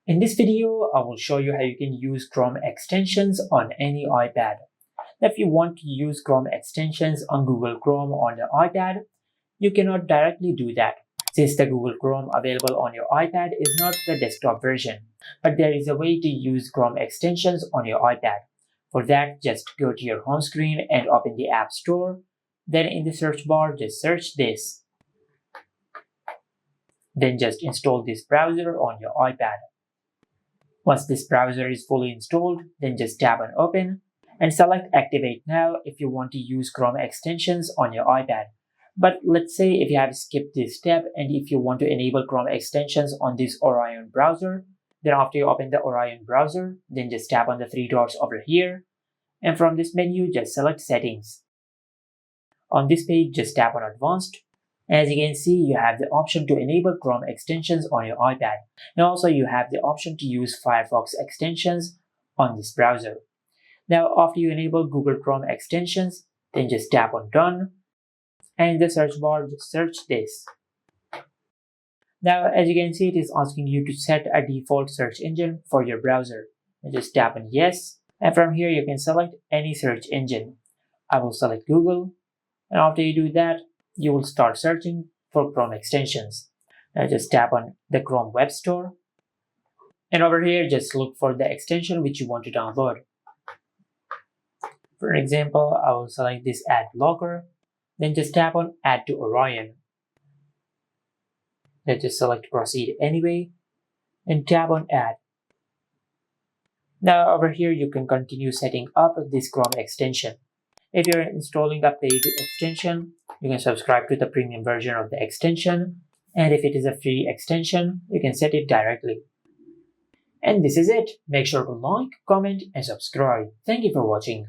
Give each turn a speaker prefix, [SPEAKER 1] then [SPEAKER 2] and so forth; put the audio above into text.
[SPEAKER 1] In this video, I will show you how you can use Chrome extensions on any iPad. If you want to use Chrome extensions on Google Chrome on your iPad, you cannot directly do that, since the Google Chrome available on your iPad is not the desktop version. But there is a way to use Chrome extensions on your iPad. For that, just go to your home screen and open the App Store. Then in the search bar, just search this. Then just install this browser on your iPad. Once this browser is fully installed, then just tap on Open and select Activate Now if you want to use Chrome extensions on your iPad. But let's say if you have skipped this step and if you want to enable Chrome extensions on this Orion browser, then after you open the Orion browser, then just tap on the three dots over here, and from this menu just select Settings. On this page, just tap on Advanced. As you can see, you have the option to enable Chrome extensions on your iPad. And also you have the option to use Firefox extensions on this browser. Now after you enable Google Chrome extensions, then just tap on Done. And in the search bar, just search this. Now as you can see, it is asking you to set a default search engine for your browser. And just tap on Yes. And from here you can select any search engine. I will select Google. And after you do that, you will start searching for Chrome extensions. Now just tap on the Chrome Web Store. And over here, just look for the extension which you want to download. For example, I will select this Ad Blocker. Then just tap on Add to Orion. Then just select Proceed Anyway. And tap on Add. Now over here, you can continue setting up this Chrome extension. If you're installing a paid extension, you can subscribe to the premium version of the extension. And if it is a free extension, you can set it directly. And this is it. Make sure to like, comment, and subscribe. Thank you for watching.